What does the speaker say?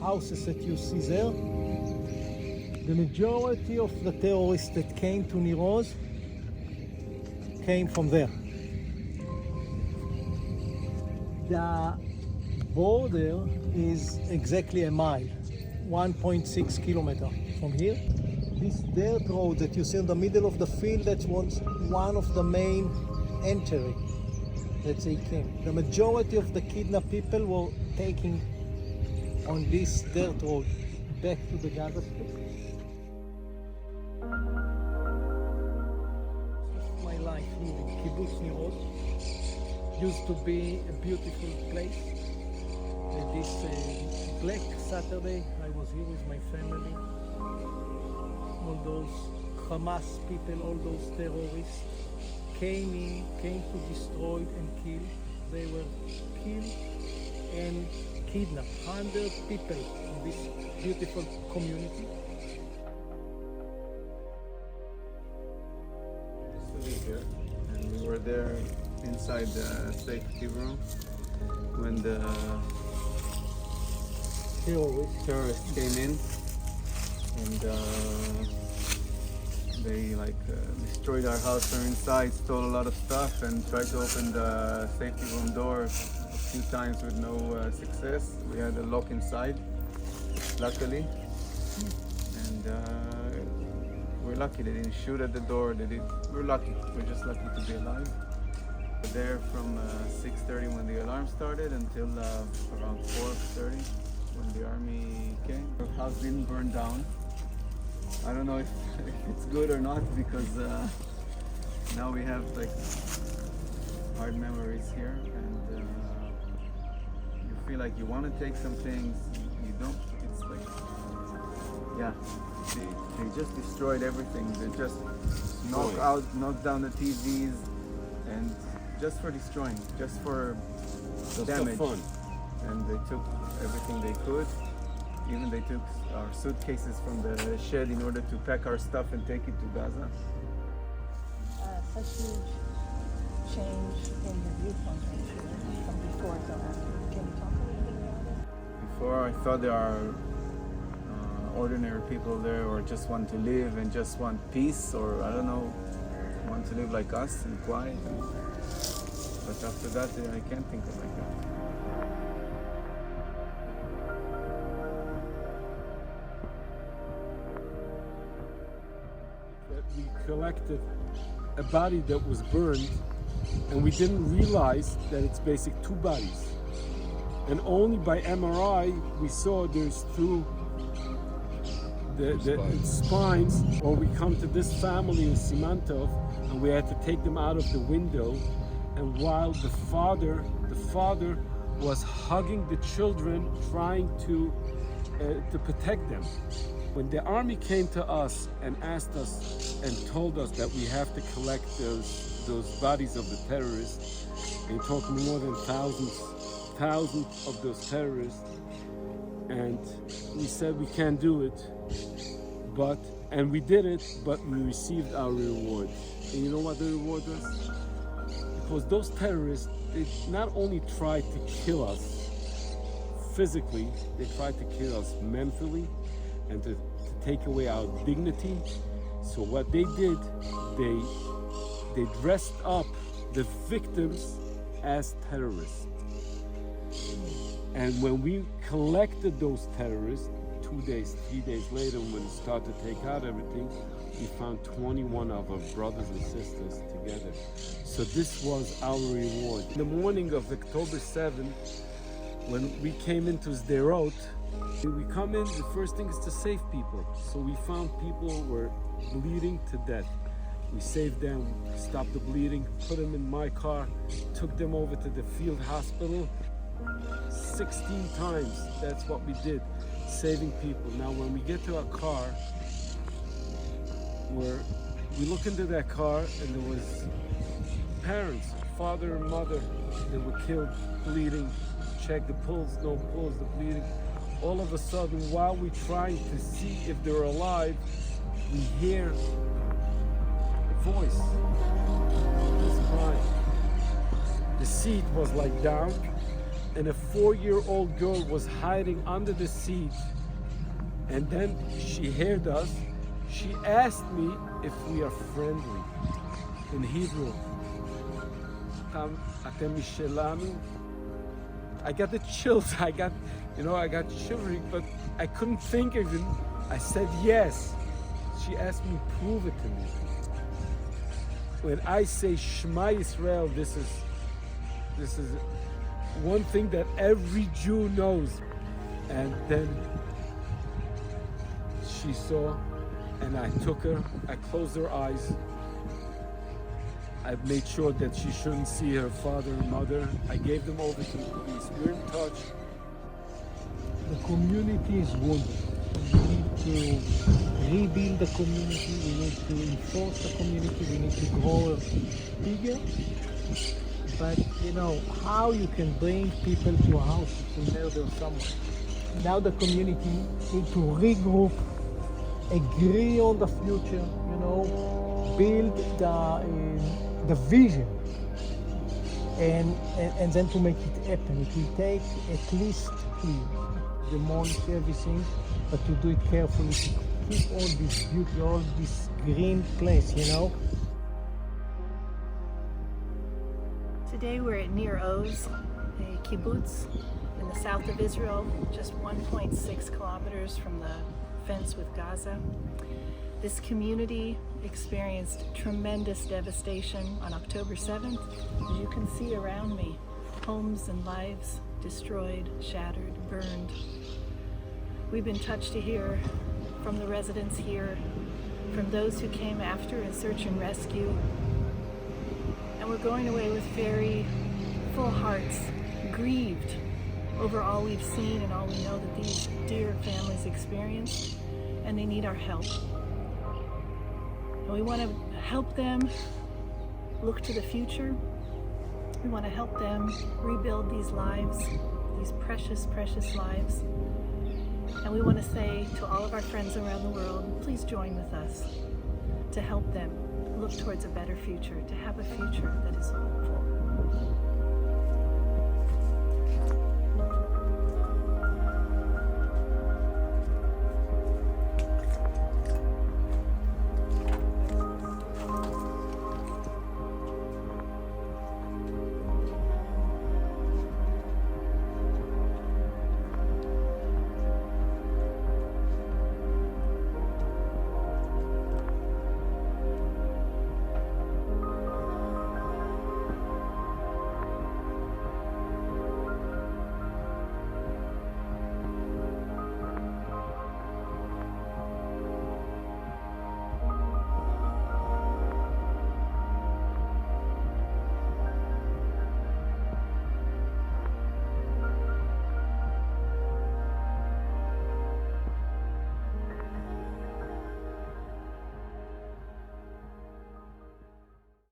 houses that you see there, the majority of the terrorists that came to Nir Oz came from there. The border is exactly a mile, 1.6 kilometers from here. This dirt road that you see in the middle of the field, that was one of the main entry that they came. The majority of the kidnapped people were taking on this dirt road back to the Gaza Strip. This is my life here in Kibbutz Nir Oz. Used to be a beautiful place. This Black Saturday I was here with my family. All those Hamas people, all those terrorists came to destroy and kill. They were killed and kidnapped 100 people in this beautiful community. Sitting here, and we were there inside the safety room when the terrorists came in, and they destroyed our house from inside, stole a lot of stuff, and tried to open the safety room door a few times with no success. We had a lock inside, luckily, and we're lucky they didn't shoot at the door. We're lucky. We're just lucky to be alive. We're there from 6:30 when the alarm started until around 4:30 when the army came. Our house didn't burn down. I don't know if it's good or not, because now we have hard memories here, and you feel like you want to take some things, you don't. It's yeah, they just destroyed everything. They just knocked down the TVs, and just for destroying, just for damage. Fun. And they took everything they could. Even they took our suitcases from the shed in order to pack our stuff and take it to Gaza. A huge change in the viewpoint from before to after. Can you talk a little bit about it? Before, I thought there are ordinary people there, or just want to live and just want peace, or I don't know, want to live like us and quiet. But after that, I can't think of like that. We collected a body that was burned, and we didn't realize that it's basically two bodies. And only by MRI we saw there's two the spines. Or we come to this family in Simantov, and we had to take them out of the window. And while the father was hugging the children, trying to protect them. When the army came to us and asked us and told us that we have to collect those bodies of the terrorists, and talking more than thousands of those terrorists, and we said we can't do it, and we did it, but we received our reward. And you know what the reward was? Because those terrorists, they not only tried to kill us physically, they tried to kill us mentally, and to take away our dignity. So what they did, they dressed up the victims as terrorists. And when we collected those terrorists, 2 days, 3 days later, when we started to take out everything, we found 21 of our brothers and sisters together. So this was our reward. In the morning of October 7th, when we came into Sderot, we come in, the first thing is to save people. So we found people were bleeding to death. We saved them, stopped the bleeding, put them in my car, took them over to the field hospital. 16 times, that's what we did, saving people. Now when we get to our car, we look into that car, and there was parents, father and mother, that were killed, bleeding. Check the pulse, no pulse, the bleeding. All of a sudden, while we're trying to see if they're alive, we hear a voice. This crying. The seat was down, and a 4-year-old girl was hiding under the seat. And then she heard us. She asked me if we are friendly in Hebrew. Atem mishelanu. I got the chills. I got shivering, but I couldn't think of it. I said yes. She asked me, prove it to me. When I say Shema Yisrael, this is one thing that every Jew knows. And then she saw, and I took her, I closed her eyes. I made sure that she shouldn't see her father and mother. I gave them over to the police. We're in touch. The community is wounded. We need to rebuild the community. We need to enforce the community. We need to grow bigger. But you know how you can bring people to a house to murder someone. Now the community need to regroup, agree on the future. You know, build the vision, and then to make it happen. It will take at least 2 years. Demolish everything, but to do it carefully, to keep all this beauty, all this green place, you know. Today we're at Nir Oz, a kibbutz in the south of Israel, just 1.6 kilometers from the fence with Gaza. This community experienced tremendous devastation on October 7th. As you can see around me, homes and lives destroyed, shattered, burned. We've been touched to hear from the residents here, from those who came after in search and rescue. And we're going away with very full hearts, grieved over all we've seen and all we know that these dear families experienced, and they need our help. And we want to help them look to the future. We want to help them rebuild these lives, these precious, precious lives. And we want to say to all of our friends around the world, please join with us to help them look towards a better future, to have a future that is hopeful.